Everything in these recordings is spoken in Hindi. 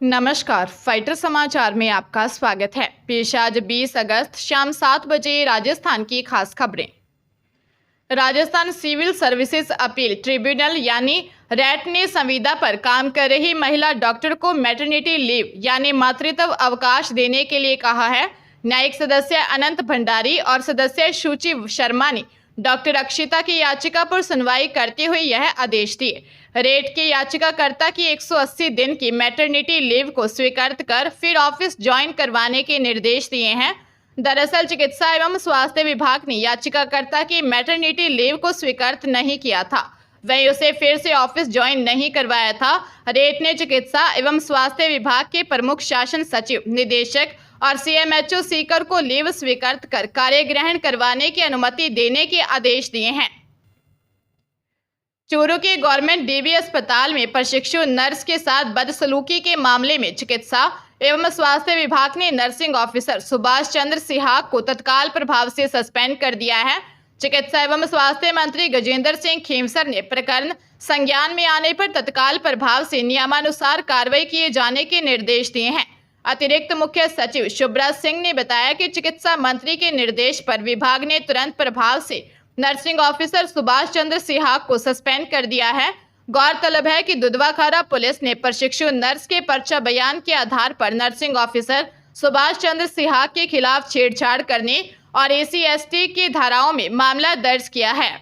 नमस्कार, फाइटर समाचार में आपका स्वागत है। पेश आज 20 अगस्त शाम 7 बजे राजस्थान की खास खबरें। Rajasthan civil services appeal tribunal यानी रैट ने संविदा पर काम कर रही महिला डॉक्टर को मैटरनिटी लीव यानी मातृत्व अवकाश देने के लिए कहा है। न्यायिक सदस्य अनंत भंडारी और सदस्य शुचि शर्मा ने डॉक्टर अक्षिता की याचिका पर सुनवाई करते हुए यह आदेश दिए। रेट के याचिकाकर्ता की 180 दिन की मैटरनिटी लीव को स्वीकृत कर फिर ऑफिस ज्वाइन करवाने के निर्देश दिए हैं। दरअसल चिकित्सा एवं स्वास्थ्य विभाग ने याचिकाकर्ता की मैटरनिटी लीव को स्वीकृत नहीं किया था, वहीं उसे फिर से ऑफिस ज्वाइन नहीं करवाया था। रेट ने चिकित्सा एवं स्वास्थ्य विभाग के प्रमुख शासन सचिव, निदेशक और सीएमएचओ सीकर को लीव स्वीकृत कर कार्य ग्रहण करवाने की अनुमति देने के आदेश दिए हैं। चूरू के गवर्नमेंट डीबी अस्पताल में प्रशिक्षु नर्स के साथ बदसलूकी के मामले में चिकित्सा एवं स्वास्थ्य विभाग ने नर्सिंग ऑफिसर सुभाष चंद्र सिहाग को तत्काल प्रभाव से सस्पेंड कर दिया है। चिकित्सा एवं स्वास्थ्य मंत्री गजेंद्र सिंह खेमसर ने प्रकरण संज्ञान में आने पर तत्काल प्रभाव से नियमानुसार कार्रवाई किए जाने के निर्देश दिए हैं। अतिरिक्त मुख्य सचिव शुभ्राज सिंह ने बताया कि चिकित्सा मंत्री के निर्देश पर विभाग ने तुरंत प्रभाव से नर्सिंग ऑफिसर सुभाष चंद्र सिहाग को सस्पेंड कर दिया है। गौरतलब है कि दुधवाखारा पुलिस ने प्रशिक्षु नर्स के पर्चा बयान के आधार पर नर्सिंग ऑफिसर सुभाष चंद्र सिहाग के खिलाफ छेड़छाड़ करने और एसी/एसटी की धाराओं में मामला दर्ज किया है।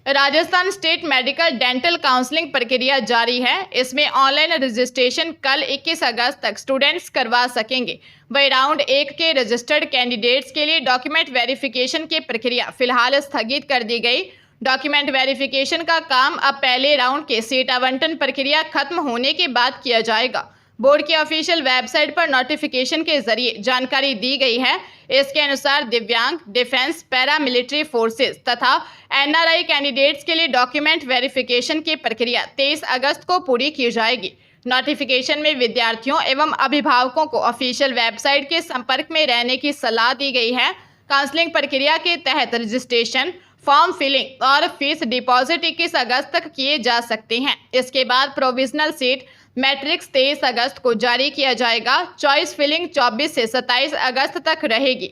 Rajasthan state medical dental counselling प्रक्रिया जारी है। इसमें ऑनलाइन रजिस्ट्रेशन कल 21 अगस्त तक स्टूडेंट्स करवा सकेंगे। वही राउंड 1 के रजिस्टर्ड कैंडिडेट्स के लिए डॉक्यूमेंट वेरिफिकेशन की प्रक्रिया फिलहाल स्थगित कर दी गई। डॉक्यूमेंट वेरिफिकेशन का काम अब पहले राउंड के सीट आवंटन प्रक्रिया खत्म होने के बाद किया जाएगा। बोर्ड की ऑफिशियल वेबसाइट पर नोटिफिकेशन के जरिए जानकारी दी गई है। इसके अनुसार दिव्यांग, डिफेंस, पैरामिलिट्री फोर्सेस तथा एनआरआई कैंडिडेट्स के लिए डॉक्यूमेंट वेरिफिकेशन की प्रक्रिया 23 अगस्त को पूरी की जाएगी। नोटिफिकेशन में विद्यार्थियों एवं अभिभावकों को ऑफिशियल वेबसाइट के संपर्क में रहने की सलाह दी गई है। काउंसलिंग प्रक्रिया के तहत रजिस्ट्रेशन, फॉर्म फिलिंग और फीस डिपॉजिट 21 अगस्त तक किए जा सकते हैं। इसके बाद प्रोविजनल सीट मैट्रिक्स 23 अगस्त को जारी किया जाएगा। चॉइस फिलिंग 24 से 27 अगस्त तक रहेगी।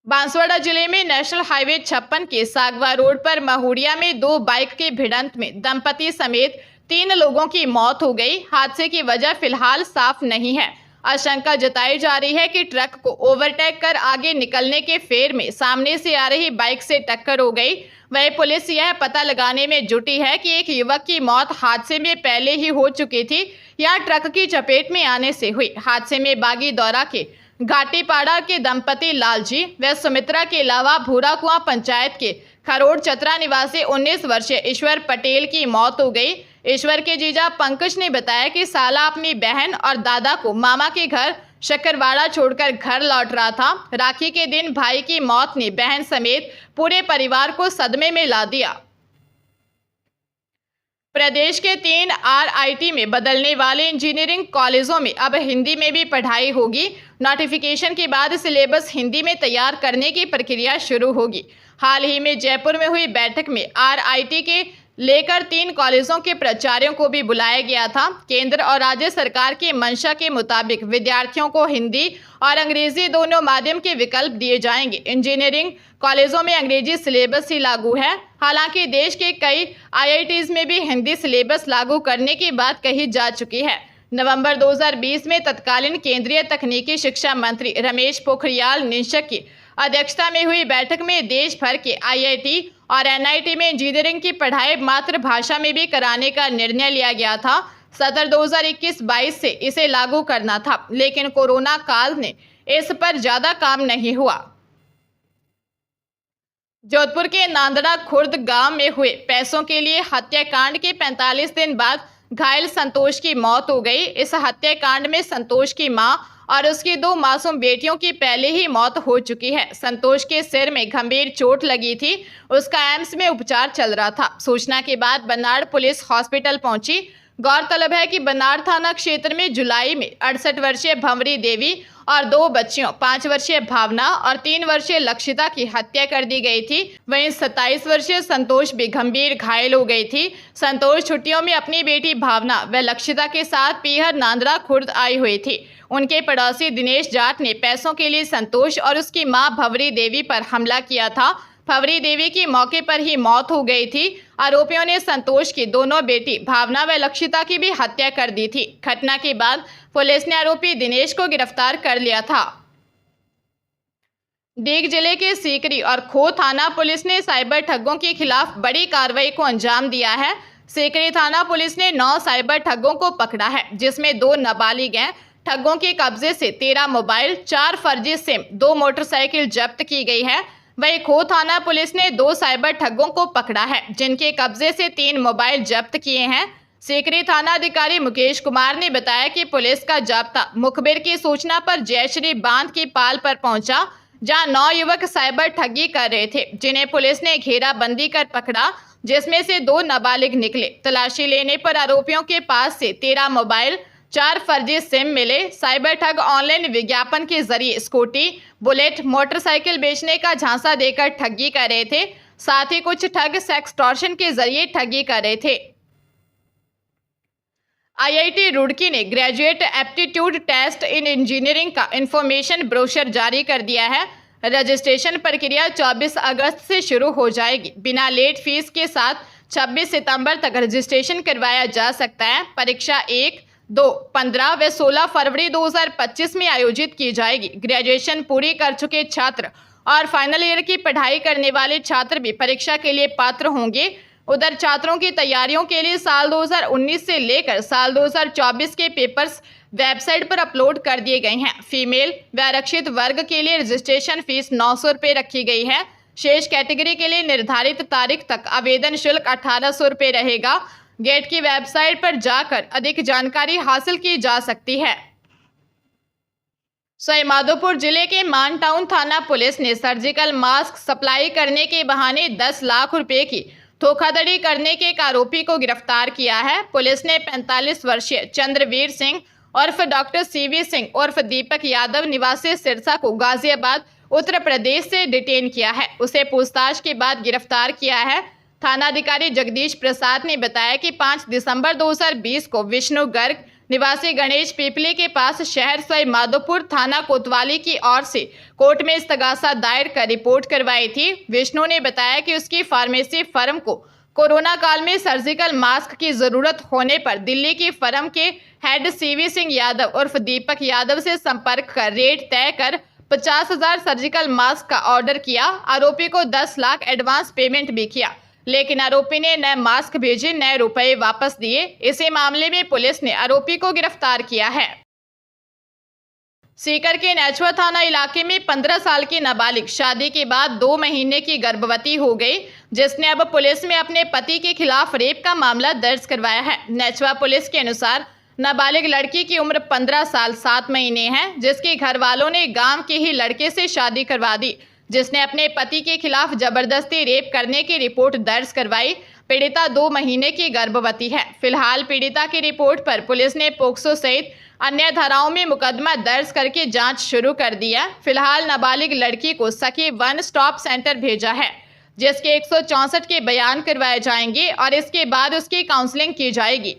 बांसवाड़ा जिले में नेशनल हाईवे 56 के सागवा रोड पर महुरिया में 2 बाइक की भिड़ंत में दंपति समेत 3 लोगों की मौत हो गई। हादसे की वजह फिलहाल साफ नहीं है। आशंका जताई जा रही है कि ट्रक को ओवरटेक कर आगे निकलने के फेर में सामने से आ रही बाइक से टक्कर हो गई। वहीं पुलिस यह पता लगाने में जुटी है कि एक युवक की मौत हादसे में पहले ही हो चुकी थी या ट्रक की चपेट में आने से हुई। हादसे में बागीदौरा के घाटीपाड़ा के दंपति लालजी व सुमित्रा के अलावा भूरा कुआं पंचायत के खरोड़ चतरा निवासी 19 वर्षीय ईश्वर पटेल की मौत हो गई। ईश्वर के जीजा पंकज ने बताया कि साला अपनी बहन और दादा को मामा के घर शक्करवाड़ा छोड़कर घर लौट रहा था। राखी के दिन भाई की मौत ने बहन समेत पूरे परिवार को सदमे में ला दिया। प्रदेश के 3 आरआईटी में बदलने वाले इंजीनियरिंग कॉलेजों में अब हिंदी में भी पढ़ाई होगी। नोटिफिकेशन के बाद सिलेबस हिंदी में तैयार करने की प्रक्रिया शुरू होगी। हाल ही में जयपुर में हुई बैठक में आरआईटी के लेकर 3 कॉलेजों के प्राचार्यों को भी बुलाया गया था। केंद्र और राज्य सरकार की मंशा के मुताबिक विद्यार्थियों को हिंदी और अंग्रेजी दोनों माध्यम के विकल्प दिए जाएंगे। इंजीनियरिंग कॉलेजों में अंग्रेजी सिलेबस ही लागू है। हालांकि देश के कई आईआईटीज में भी हिंदी सिलेबस लागू करने की बात कही जा चुकी है। नवंबर 2020 में तत्कालीन केंद्रीय तकनीकी शिक्षा मंत्री रमेश पोखरियाल निशंक की अध्यक्षता में हुई बैठक में देश भर के आईआईटी और एनआईटी में इंजीनियरिंग की पढ़ाई मातृभाषा में भी कराने का निर्णय लिया गया था। सत्र 2021-22 से इसे लागू करना था, लेकिन कोरोना काल ने इस पर ज्यादा काम नहीं हुआ। जोधपुर के नांदड़ा खुर्द गांव में हुए पैसों के लिए हत्याकांड के 45 दिन बाद घायल संतोष की मौत हो गई। इस हत्याकांड में संतोष की मां और उसकी 2 मासूम बेटियों की पहले ही मौत हो चुकी है। संतोष के सिर में गंभीर चोट लगी थी। उसका एम्स में उपचार चल रहा था। सूचना के बाद बन्नाड़ पुलिस हॉस्पिटल पहुंची। गौरतलब है कि बन्नाड़ थाना क्षेत्र में जुलाई में 68 वर्षीय भंवरी देवी और 2 बच्चियों 5 वर्षीय भावना और 3 वर्षीय लक्षिता की हत्या कर दी गई थी। वहीं 27 वर्षीय संतोष भी गंभीर घायल हो गई थी। संतोष छुट्टियों में अपनी बेटी भावना व लक्षिता के साथ पीहर नांदरा खुर्द आई हुई थी। उनके पड़ोसी दिनेश जाट ने पैसों के लिए संतोष और उसकी मां भंवरी देवी पर हमला किया था। भंवरी देवी की मौके पर ही मौत हो गई थी। आरोपियों ने संतोष की दोनों बेटी भावना व लक्षिता की भी हत्या कर दी थी। घटना के बाद पुलिस ने आरोपी दिनेश को गिरफ्तार कर लिया था। दीग जिले के सीकरी और खो थाना पुलिस ने साइबर ठगों के खिलाफ बड़ी कार्रवाई को अंजाम दिया है। सीकरी थाना पुलिस ने 9 साइबर ठगों को पकड़ा है, जिसमें 2 नाबालिग हैं। ठगों के कब्जे से 13 मोबाइल, 4 फर्जी सिम, 2 मोटरसाइकिल जब्त की गई है। वहीं खो थाना पुलिस ने 2 साइबर ठगों को पकड़ा है, जिनके कब्जे से 3 मोबाइल जब्त किए हैं। सीकरी थाना अधिकारी मुकेश कुमार ने बताया कि पुलिस का जाब्ता मुखबिर की सूचना पर जयश्री बांध की पाल पर पहुंचा, जहां 9 युवक साइबर ठगी कर रहे थे, जिन्हें पुलिस ने घेराबंदी कर पकड़ा, जिसमें से 2 नाबालिग निकले। तलाशी लेने पर आरोपियों के पास से 13 मोबाइल, 4 फर्जी सिम मिले। साइबर ठग ऑनलाइन विज्ञापन के जरिए स्कूटी, बुलेट, मोटरसाइकिल बेचने का झांसा देकर ठगी कर रहे थे। साथ ही कुछ ठग सेक्सटॉर्शन के जरिए ठगी कर रहे थे। आईआईटी रुड़की ने graduate aptitude test in engineering का इंफॉर्मेशन ब्रोशर जारी कर दिया है। रजिस्ट्रेशन प्रक्रिया 24 अगस्त से शुरू हो जाएगी। बिना लेट फीस के साथ 26 सितंबर तक रजिस्ट्रेशन करवाया जा सकता है। परीक्षा 1, 2, 15 व 16 फरवरी 2025 में आयोजित की जाएगी। ग्रेजुएशन पूरी कर चुके छात्र और फाइनल ईयर की पढ़ाई करने वाले छात्र भी परीक्षा के लिए पात्र होंगे। उधर छात्रों की तैयारियों के लिए साल 2019 से लेकर साल 2024 के पेपर्स वेबसाइट पर अपलोड कर दिए गए हैं। फीमेल व आरक्षित वर्ग के लिए रजिस्ट्रेशन फीस 900 रुपये रखी गई है। शेष कैटेगरी के लिए निर्धारित तारीख तक आवेदन शुल्क 1800 रुपये रहेगा। गेट की वेबसाइट पर जाकर अधिक जानकारी हासिल की जा सकती है। सवाईमाधोपुर जिले के मान टाउन थाना पुलिस ने सर्जिकल मास्क सप्लाई करने के बहाने 10 लाख रुपए की धोखाधड़ी करने के एक आरोपी को गिरफ्तार किया है। पुलिस ने 45 वर्षीय चंद्रवीर सिंह उर्फ डॉक्टर सीवी सिंह उर्फ दीपक यादव निवासी सिरसा को गाजियाबाद उत्तर प्रदेश से डिटेन किया है। उसे पूछताछ के बाद गिरफ्तार किया है। थानाधिकारी जगदीश प्रसाद ने बताया कि 5 दिसंबर 2020 को विष्णु गर्ग निवासी गणेश पीपली के पास शहर सवाईमाधोपुर थाना कोतवाली की ओर से कोर्ट में इस्तगासा दायर कर रिपोर्ट करवाई थी। विष्णु ने बताया कि उसकी फार्मेसी फर्म को कोरोना काल में सर्जिकल मास्क की जरूरत होने पर दिल्ली की फर्म के हेड सीवी सिंह यादव उर्फ दीपक यादव से संपर्क कर रेट तय कर 50,000 सर्जिकल मास्क का ऑर्डर किया। आरोपी को 10 लाख एडवांस पेमेंट भी किया, लेकिन आरोपी ने न मास्क भेजे न रुपए वापस दिए। इसी मामले में पुलिस ने आरोपी को गिरफ्तार किया है। सीकर के नेचवा थाना इलाके में 15 साल की नाबालिग शादी के बाद 2 महीने की गर्भवती हो गई, जिसने अब पुलिस में अपने पति के खिलाफ रेप का मामला दर्ज करवाया है। नेचवा पुलिस के अनुसार नाबालिग लड़की की उम्र 15 साल 7 महीने है, जिसके घर वालों ने गांव के ही लड़के से शादी करवा दी, जिसने अपने पति के खिलाफ जबरदस्ती रेप करने की रिपोर्ट दर्ज करवाई। पीड़िता 2 महीने की गर्भवती है। फिलहाल पीड़िता की रिपोर्ट पर पुलिस ने पोक्सो सहित अन्य धाराओं में मुकदमा दर्ज करके जांच शुरू कर दिया। फिलहाल नाबालिग लड़की को सखी 1 स्टॉप सेंटर भेजा है, जिसके 164 के बयान करवाए जाएंगे और इसके बाद उसकी काउंसलिंग की जाएगी।